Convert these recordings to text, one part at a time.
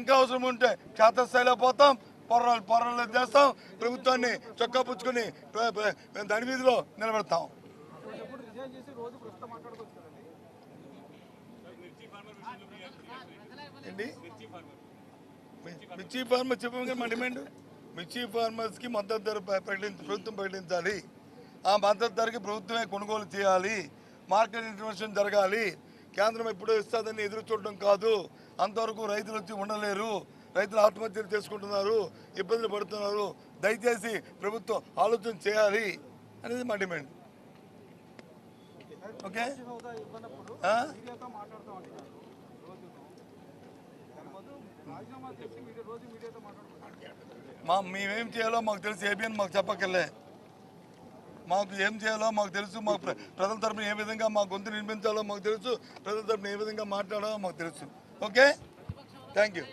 ఇంకా అవసరం ఉంటే క్షేత్రస్థాయిలో పోతాం, పోరాటాలు చేస్తాం, ప్రభుత్వాన్ని చొక్కా పుచ్చుకొని దాని మీదలో నిలబెడతాం. ఏంటి మిర్చి ఫార్మర్ చెప్పాము మా డిమాండ్, మిర్చి ఫార్మర్స్కి మద్దతు ధర ప్రభుత్వం ప్రకటించాలి. ఆ మద్దతు ధరకి ప్రభుత్వమే కొనుగోలు చేయాలి. మార్కెట్ ఇంటర్వెన్షన్ జరగాలి. కేంద్రం ఎప్పుడో ఇస్తుందని ఎదురు చూడడం కాదు. అంతవరకు రైతులు వచ్చి ఉండలేరు. రైతులు ఆత్మహత్యలు చేసుకుంటున్నారు, ఇబ్బందులు పడుతున్నారు. దయచేసి ప్రభుత్వం ఆలోచన చేయాలి అనేది మా డిమాండ్. ఓకే, మేమేం చేయాలో మాకు తెలుసు. ఏబిఎన్ మాకు చెప్పక్కర్లే. మాకు ఏం చేయాలో మాకు తెలుసు. మాకు ప్రజల తరపున ఏ విధంగా మా గొంతు నిర్మించాలో మాకు తెలుసు. ప్రజల తరపున ఏ విధంగా మాట్లాడాలో మాకు తెలుసు. Okay, thank you.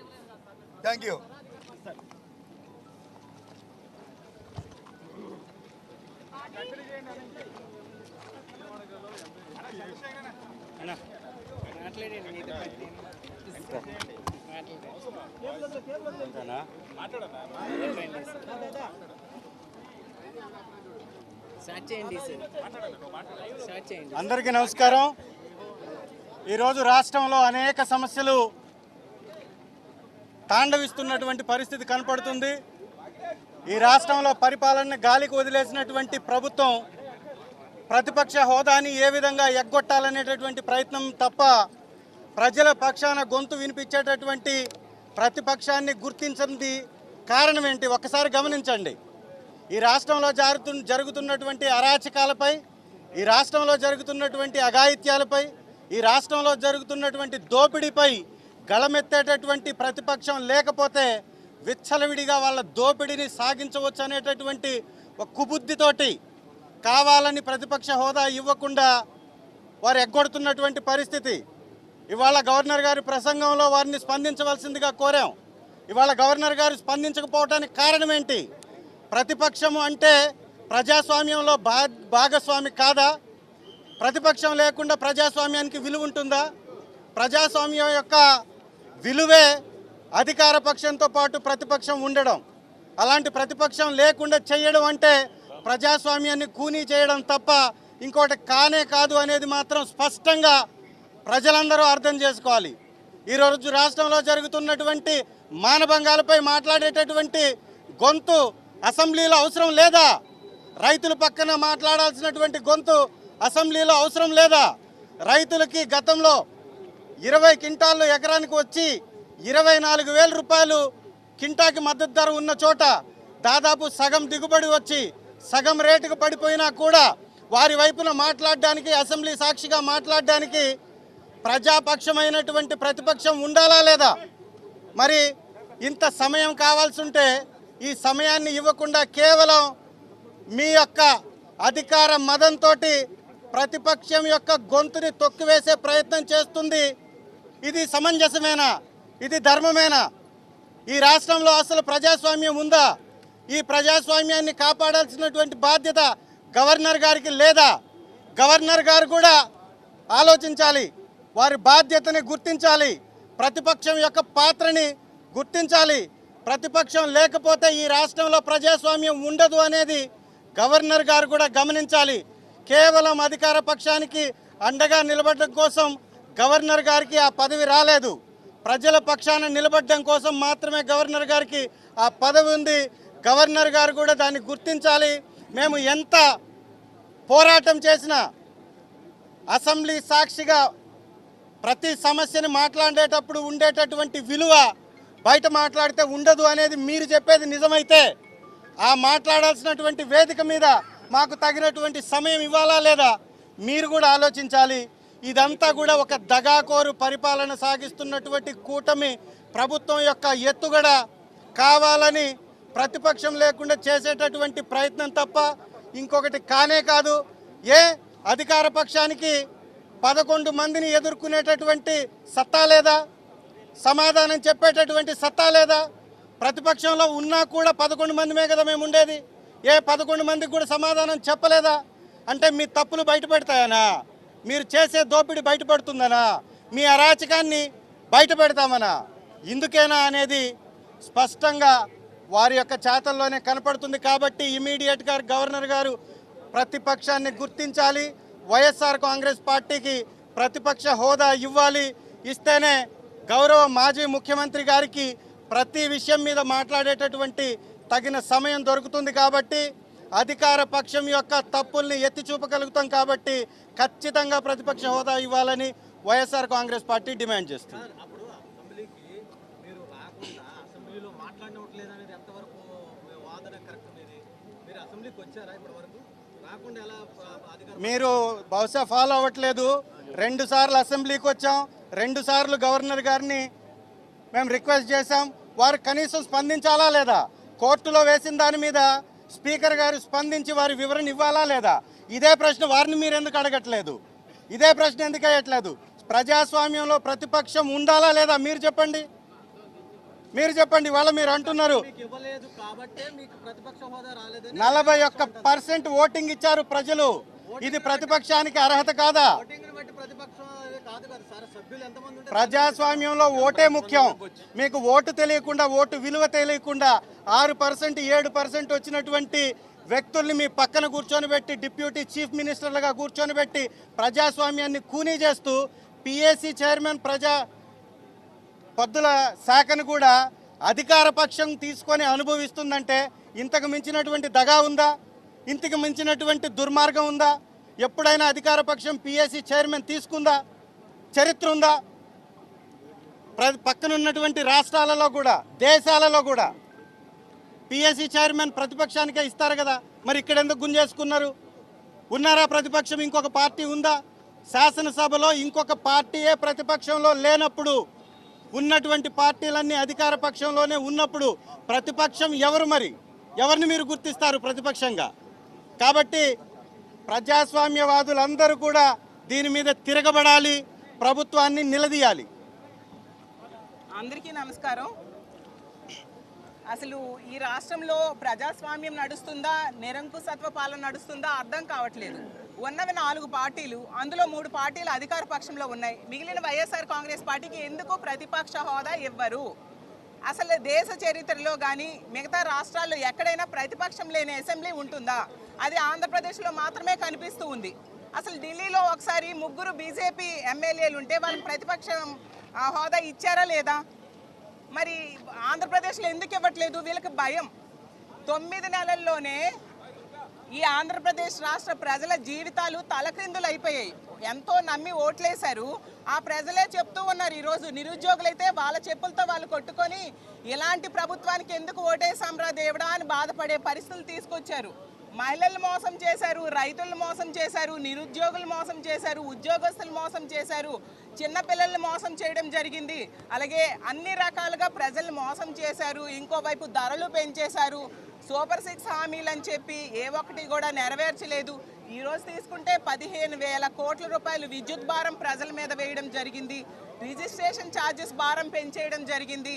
అందరికీ నమస్కారం. ఈరోజు రాష్ట్రంలో అనేక సమస్యలు తాండవిస్తున్నటువంటి పరిస్థితి కనపడుతుంది. ఈ రాష్ట్రంలో పరిపాలన గాలికి వదిలేసినటువంటి ప్రభుత్వం ప్రతిపక్ష హోదాని ఏ విధంగా ఎగ్గొట్టాలనేటటువంటి ప్రయత్నం తప్ప ప్రజల పక్షాన గొంతు వినిపించేటటువంటి ప్రతిపక్షాన్ని గుర్తించింది కారణం ఏంటి ఒక్కసారి గమనించండి. ఈ రాష్ట్రంలో జరుగుతున్నటువంటి అరాచకాలపై, ఈ రాష్ట్రంలో జరుగుతున్నటువంటి అఘాయిత్యాలపై, ఈ రాష్ట్రంలో జరుగుతున్నటువంటి దోపిడీపై గళమెత్తేటటువంటి ప్రతిపక్షం లేకపోతే విచ్చలవిడిగా వాళ్ళ దోపిడీని సాగించవచ్చు అనేటటువంటి ఒక కుబుద్ధితోటి కావాలని ప్రతిపక్ష హోదా ఇవ్వకుండా వారు ఎగ్గొడుతున్నటువంటి పరిస్థితి. ఇవాళ గవర్నర్ గారి ప్రసంగంలో వారిని స్పందించవలసిందిగా కోరాం. ఇవాళ గవర్నర్ గారు స్పందించకపోవడానికి కారణం ఏంటి? ప్రతిపక్షము అంటే ప్రజాస్వామ్యంలో భాగస్వామి కాదా? ప్రతిపక్షం లేకుండా ప్రజాస్వామ్యానికి విలువ ఉంటుందా? ప్రజాస్వామ్యం యొక్క విలువే అధికార పక్షంతో పాటు ప్రతిపక్షం ఉండడం. అలాంటి ప్రతిపక్షం లేకుండా చేయడం అంటే ప్రజాస్వామ్యాన్ని కూనీ చేయడం తప్ప ఇంకోటి కానే కాదు అనేది మాత్రం స్పష్టంగా ప్రజలందరూ అర్థం చేసుకోవాలి. ఈరోజు రాష్ట్రంలో జరుగుతున్నటువంటి మానభంగాలపై మాట్లాడేటటువంటి గొంతు అసెంబ్లీలో అవసరం లేదా? రైతుల పక్కన మాట్లాడాల్సినటువంటి గొంతు అసెంబ్లీలో అవసరం లేదా? రైతులకి గతంలో 20 క్వింటాళ్ళు ఎకరానికి వచ్చి 24,000 రూపాయలు కింటాకి మద్దతు ధర ఉన్న చోట దాదాపు సగం దిగుబడి వచ్చి సగం రేటుకు పడిపోయినా కూడా వారి వైపున మాట్లాడడానికి, అసెంబ్లీ సాక్షిగా మాట్లాడడానికి ప్రజాపక్షమైనటువంటి ప్రతిపక్షం ఉండాలా లేదా? మరి ఇంత సమయం కావాల్సి ఉంటే ఈ సమయాన్ని ఇవ్వకుండా కేవలం మీ యొక్క అధికార మదంతో ప్రతిపక్షం యొక్క గొంతుని తొక్కివేసే ప్రయత్నం చేస్తుంది. ఇది సమంజసమేనా? ఇది ధర్మమేనా? ఈ రాష్ట్రంలో అసలు ప్రజాస్వామ్యం ఉందా? ఈ ప్రజాస్వామ్యాన్ని కాపాడాల్సినటువంటి బాధ్యత గవర్నర్ గారికి లేదా? గవర్నర్ గారు కూడా ఆలోచించాలి, వారి బాధ్యతని గుర్తించాలి, ప్రతిపక్షం యొక్క పాత్రని గుర్తించాలి. ప్రతిపక్షం లేకపోతే ఈ రాష్ట్రంలో ప్రజాస్వామ్యం ఉండదు అనేది గవర్నర్ గారు కూడా గమనించాలి. కేవలం అధికార పక్షానికి అండగా నిలబడడం కోసం గవర్నర్ గారికి ఆ పదవి రాలేదు. ప్రజల పక్షాన నిలబడడం కోసం మాత్రమే గవర్నర్ గారికి ఆ పదవి ఉంది. గవర్నర్ గారు కూడా దాన్ని గుర్తించాలి. మేము ఎంత పోరాటం చేసినా అసెంబ్లీ సాక్షిగా ప్రతి సమస్యని మాట్లాడేటప్పుడు ఉండేటటువంటి విలువ బయట మాట్లాడితే ఉండదు అనేది మీరు చెప్పేది నిజమైతే ఆ మాట్లాడాల్సినటువంటి వేదిక మీద మాకు తగినటువంటి సమయం ఇవ్వాలా లేదా మీరు కూడా ఆలోచించాలి. ఇదంతా కూడా ఒక దగాకోరు పరిపాలన సాగిస్తున్నటువంటి కూటమి ప్రభుత్వం యొక్క ఎత్తుగడ, కావాలని ప్రతిపక్షం లేకుండా చేసేటటువంటి ప్రయత్నం తప్ప ఇంకొకటి కానే కాదు. అధికార పక్షానికి 11 మందిని ఎదుర్కొనేటటువంటి సత్తా లేదా? సమాధానం చెప్పేటటువంటి సత్తా లేదా? ప్రతిపక్షంలో ఉన్నా కూడా 11 మందిమే కదా మేము ఉండేది. 11 మందికి కూడా సమాధానం చెప్పలేదా? అంటే మీ తప్పులు బయటపెడతాయనా? మీరు చేసే దోపిడీ బయటపడుతుందనా? మీ అరాచకాన్ని బయట పెడతామనా? ఇందుకేనా అనేది స్పష్టంగా వారి యొక్క చేతల్లోనే కనపడుతుంది. కాబట్టి ఇమీడియట్గా గవర్నర్ గారు ప్రతిపక్షాన్ని గుర్తించాలి, వైఎస్ఆర్ కాంగ్రెస్ పార్టీకి ప్రతిపక్ష హోదా ఇవ్వాలి. ఇస్తేనే గౌరవ మాజీ ముఖ్యమంత్రి గారికి ప్రతి విషయం మీద మాట్లాడేటటువంటి తగిన సమయం దొరుకుతుంది. కాబట్టి అధికార పక్షం యొక్క తప్పుల్ని ఎత్తి చూపగలుగుతాం. కాబట్టి ఖచ్చితంగా ప్రతిపక్ష హోదా ఇవ్వాలని వైఎస్ఆర్ కాంగ్రెస్ పార్టీ డిమాండ్ చేస్తుంది. మీరు బహుశా ఫాలో అవ్వట్లేదు. 2 సార్లు అసెంబ్లీకి వచ్చాం, 2 సార్లు గవర్నర్ గారిని మేము రిక్వెస్ట్ చేశాం. వారు కనీసం స్పందించాలా లేదా? కోర్టులో వేసిన దాని మీద స్పీకర్ గారు స్పందించి వారి వివరణ ఇవ్వాలా లేదా? ఇదే ప్రశ్న వారిని మీరు ఎందుకు అడగట్లేదు? ఇదే ప్రశ్న ఎందుకు వేయట్లేదు? ప్రజాస్వామ్యంలో ప్రతిపక్షం ఉండాలా లేదా? మీరు చెప్పండి, మీరు చెప్పండి. వాళ్ళ మీరు అంటున్నారు 41% ఓటింగ్ ఇచ్చారు ప్రజలు. ఇది ప్రతిపక్షానికి అర్హత కాదా? ప్రజాస్వామ్యంలో ఓటే ముఖ్యం. మీకు ఓటు తెలియకుండా, ఓటు విలువ తెలియకుండా 6%, 7% వచ్చినటువంటి వ్యక్తుల్ని మీ పక్కన కూర్చొని పెట్టి, డిప్యూటీ చీఫ్ మినిస్టర్లుగా కూర్చొని పెట్టి ప్రజాస్వామ్యాన్ని కూనీ చేస్తూ పిఎస్సి చైర్మన్ పద్దుల శాఖను కూడా అధికార పక్షం తీసుకొని అనుభవిస్తుందంటే ఇంతకు మించినటువంటి దగా ఉందా? ఇంతకు మించినటువంటి దుర్మార్గం ఉందా? ఎప్పుడైనా అధికార పక్షం పిఎస్సి చైర్మన్ తీసుకుందా? చరిత్ర ఉందా? పక్కనున్నటువంటి రాష్ట్రాలలో కూడా, దేశాలలో కూడా పిఎస్సి చైర్మన్ ప్రతిపక్షానికే ఇస్తారు కదా. మరి ఇక్కడ ఎందుకు గుంజేసుకున్నారు? ఉన్నారా ప్రతిపక్షం? ఇంకొక పార్టీ ఉందా? శాసనసభలో ఇంకొక పార్టీయే ప్రతిపక్షంలో లేనప్పుడు, ఉన్నటువంటి పార్టీలన్నీ అధికార పక్షంలోనే ఉన్నప్పుడు ప్రతిపక్షం ఎవరు? మరి ఎవరిని మీరు గుర్తిస్తారు ప్రతిపక్షంగా? కాబట్టి ప్రజాస్వామ్యవాదులందరూ కూడా దీని మీద తిరగబడాలి, ప్రభుత్వాన్ని నిలదీయాలి. అందరికీ నమస్కారం. అసలు ఈ రాష్ట్రంలో ప్రజాస్వామ్యం నడుస్తుందా, నిరంకుశత్వ పాలన నడుస్తుందా అర్థం కావట్లేదు. ఉన్నవి 4 పార్టీలు, అందులో 3 పార్టీలు అధికార పక్షంలో ఉన్నాయి. మిగిలిన వైఎస్ఆర్ కాంగ్రెస్ పార్టీకి ఎందుకు ప్రతిపక్ష హోదా ఇవ్వరు? అసలు దేశ చరిత్రలో కానీ మిగతా రాష్ట్రాల్లో ఎక్కడైనా ప్రతిపక్షం లేని అసెంబ్లీ ఉంటుందా? అది ఆంధ్రప్రదేశ్లో మాత్రమే కనిపిస్తూ ఉంది. అసలు ఢిల్లీలో ఒకసారి 3 బీజేపీ ఎమ్మెల్యేలు ఉంటే వాళ్ళకి ప్రతిపక్షం హోదా ఇచ్చారా లేదా? మరి ఆంధ్రప్రదేశ్లో ఎందుకు ఇవ్వట్లేదు? వీళ్ళకి భయం. 9 నెలల్లోనే ఈ ఆంధ్రప్రదేశ్ రాష్ట్ర ప్రజల జీవితాలు తలక్రిందులు అయిపోయాయి. ఎంతో నమ్మి ఓట్లేశారు. ఆ ప్రజలే చెప్తూ ఉన్నారు, ఈరోజు నిరుద్యోగులైతే వాళ్ళ చెప్పులతో వాళ్ళు కొట్టుకొని ఇలాంటి ప్రభుత్వానికి ఎందుకు ఓటేసాంరా దేవుడా అని బాధపడే పరిస్థితులు తీసుకొచ్చారు. మహిళలు మోసం చేశారు, రైతులు మోసం చేశారు, నిరుద్యోగులు మోసం చేశారు, ఉద్యోగస్తులు మోసం చేశారు, చిన్నపిల్లల్ని మోసం చేయడం జరిగింది. అలాగే అన్ని రకాలుగా ప్రజలు మోసం చేశారు. ఇంకోవైపు ధరలు పెంచేశారు. సూపర్ 6 హామీలు అని చెప్పి ఏ ఒక్కటి కూడా నెరవేర్చలేదు. ఈరోజు తీసుకుంటే 15,000 కోట్ల రూపాయలు విద్యుత్ భారం ప్రజల మీద వేయడం జరిగింది. రిజిస్ట్రేషన్ ఛార్జెస్ భారం పెంచేయడం జరిగింది.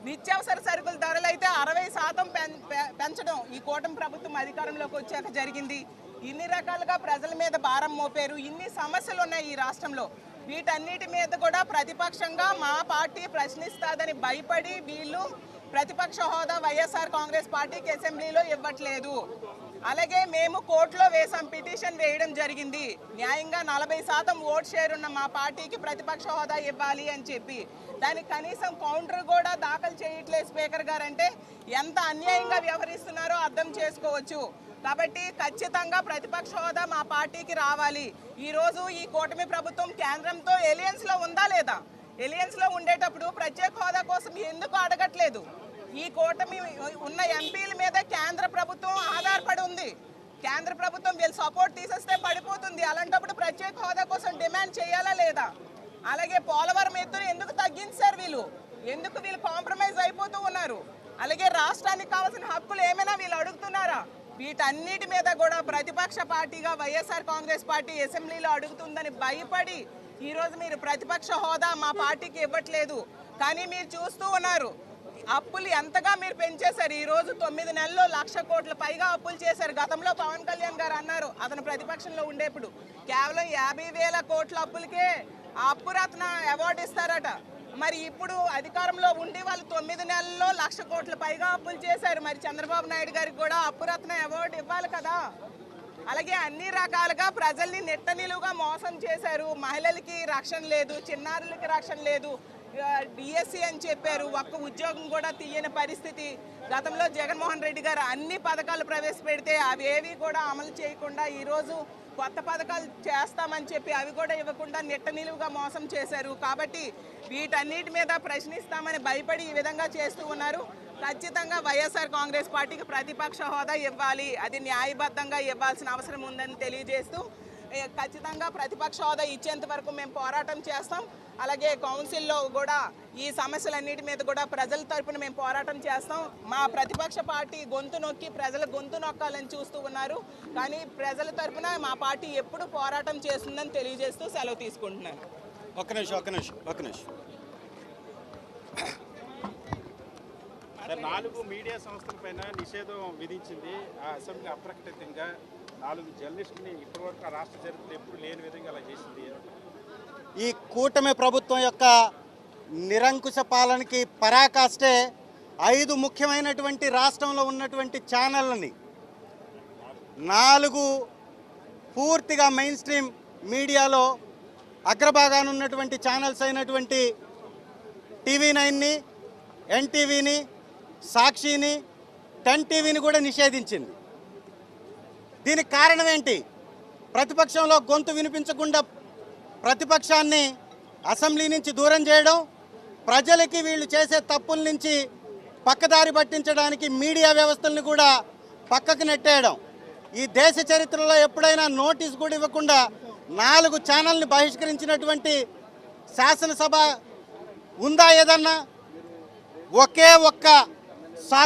నిత్యావసర సరుకుల ధరలు అయితే 60% పెంచడం ఈ కూటమి ప్రభుత్వం అధికారంలోకి వచ్చాక జరిగింది. ఇన్ని రకాలుగా ప్రజల మీద భారం మోపారు. ఇన్ని సమస్యలు ఉన్నాయి ఈ రాష్ట్రంలో. వీటన్నిటి మీద కూడా ప్రతిపక్షంగా మా పార్టీ ప్రశ్నిస్తాదని భయపడి వీళ్ళు ప్రతిపక్ష హోదా వైఎస్ఆర్ కాంగ్రెస్ పార్టీకి అసెంబ్లీలో ఇవ్వట్లేదు. అలాగే మేము కోర్టులో వేసాం, పిటిషన్ వేయడం జరిగింది. న్యాయంగా 40% ఓట్ షేర్ ఉన్న మా పార్టీకి ప్రతిపక్ష హోదా ఇవ్వాలి అని చెప్పి. దానికి కనీసం కౌంటర్ కూడా దాఖలు చేయట్లేదు స్పీకర్ గారు. అంటే ఎంత అన్యాయంగా వ్యవహరిస్తున్నారో అర్థం చేసుకోవచ్చు. కాబట్టి ఖచ్చితంగా ప్రతిపక్ష హోదా మా పార్టీకి రావాలి. ఈరోజు ఈ కూటమి ప్రభుత్వం కేంద్రంతో ఎలియన్స్లో ఉందా లేదా? ఎలియన్స్లో ఉండేటప్పుడు ప్రత్యేక హోదా కోసం ఎందుకు అడగట్లేదు? ఈ కూటమి ఉన్న ఎంపీల మీద కేంద్ర ప్రభుత్వం ఆధారపడి ఉంది. కేంద్ర ప్రభుత్వం వీళ్ళు సపోర్ట్ తీసేస్తే పడిపోతుంది. అలాంటప్పుడు ప్రత్యేక హోదా కోసం డిమాండ్ చేయాలా లేదా? అలాగే పోలవరం ఎత్తును ఎందుకు తగ్గించారు వీళ్ళు? ఎందుకు వీళ్ళు కాంప్రమైజ్ అయిపోతూ ఉన్నారు? అలాగే రాష్ట్రానికి కావాల్సిన హక్కులు ఏమైనా వీళ్ళు అడుగుతున్నారా? వీటన్నిటి మీద కూడా ప్రతిపక్ష పార్టీగా వైఎస్ఆర్ కాంగ్రెస్ పార్టీ అసెంబ్లీలో అడుగుతుందని భయపడి ఈరోజు మీరు ప్రతిపక్ష హోదా మా పార్టీకి ఇవ్వట్లేదు. కానీ మీరు చూస్తూ ఉన్నారు, అప్పులు ఎంతగా మీరు పెంచేశారు. ఈరోజు 9 నెలల్లో 1,00,000 కోట్ల పైగా అప్పులు చేశారు. గతంలో పవన్ కళ్యాణ్ గారు అన్నారు, అతను ప్రతిపక్షంలో ఉండేప్పుడు కేవలం 50,000 కోట్ల అప్పులకే ఆ అప్పురత్న అవార్డు ఇస్తారట. మరి ఇప్పుడు అధికారంలో ఉండి వాళ్ళు 9 నెలల్లో 1,00,000 కోట్ల పైగా అప్పులు చేశారు. మరి చంద్రబాబు నాయుడు గారికి కూడా అప్పురత్న అవార్డు ఇవ్వాలి కదా. అలాగే అన్ని రకాలుగా ప్రజల్ని నిట్టనిలువుగా మోసం చేశారు. మహిళలకి రక్షణ లేదు, చిన్నారులకి రక్షణ లేదు, డిఎస్సి అని చెప్పారు, ఒక్క ఉద్యోగం కూడా తీయని పరిస్థితి. గతంలో జగన్మోహన్ రెడ్డి గారు అన్ని పథకాలు ప్రవేశపెడితే అవి ఏవి కూడా అమలు చేయకుండా ఈరోజు కొత్త పథకాలు చేస్తామని చెప్పి అవి కూడా ఇవ్వకుండా నిట్టనిలువుగా మోసం చేశారు. కాబట్టి వీటన్నిటి మీద ప్రశ్నిస్తామని భయపడి ఈ విధంగా చేస్తూ ఉన్నారు. ఖచ్చితంగా వైఎస్ఆర్ కాంగ్రెస్ పార్టీకి ప్రతిపక్ష హోదా ఇవ్వాలి, అది న్యాయబద్ధంగా ఇవ్వాల్సిన అవసరం ఉందని తెలియజేస్తూ ఖచ్చితంగా ప్రతిపక్ష హోదా ఇచ్చేంత వరకు మేము పోరాటం చేస్తాం. అలాగే కౌన్సిల్లో కూడా ఈ సమస్యలన్నిటి మీద కూడా ప్రజల తరపున మేము పోరాటం చేస్తాం. మా ప్రతిపక్ష పార్టీ గొంతు నొక్కి ప్రజల గొంతు నొక్కాలని చూస్తూ ఉన్నారు. కానీ ప్రజల తరపున మా పార్టీ ఎప్పుడు పోరాటం చేస్తుందని తెలియజేస్తూ సెలవు తీసుకుంటున్నాను. ఒక్క నిమిషం. 4 మీడియా సంస్థలపైన నిషేధం విధించింది ఆ అసెంబ్లీ అప్రకటితంగా. 4 జర్నలిస్టుని ఇప్పటివరకు ఆ రాష్ట్ర చరిత్ర ఎప్పుడు లేని విధంగా అలా చేసింది. ఈ కూటమి ప్రభుత్వం యొక్క నిరంకుశ పాలనకి పరాకాష్టే 5 ముఖ్యమైనటువంటి రాష్ట్రంలో ఉన్నటువంటి ఛానళ్ళని 4 పూర్తిగా మెయిన్ స్ట్రీమ్ మీడియాలో అగ్రభాగాన ఉన్నటువంటి ఛానల్స్ అయినటువంటి TV9ని, NTVని, సాక్షిని, 10 టీవీని కూడా నిషేధించింది. దీనికి కారణం ఏంటి? ప్రతిపక్షంలో గొంతు వినిపించకుండా ప్రతిపక్షాన్ని అసెంబ్లీ నుంచి దూరం చేయడం, ప్రజలకి వీళ్ళు చేసే తప్పుల నుంచి పక్కదారి పట్టించడానికి మీడియా వ్యవస్థల్ని కూడా పక్కకు నెట్టేయడం. ఈ దేశ చరిత్రలో ఎప్పుడైనా నోటీస్ కూడా ఇవ్వకుండా 4 ఛానల్ని బహిష్కరించినటువంటి శాసనసభ ఉందా? ఏదన్నా ఒకే ఒక్క సాకు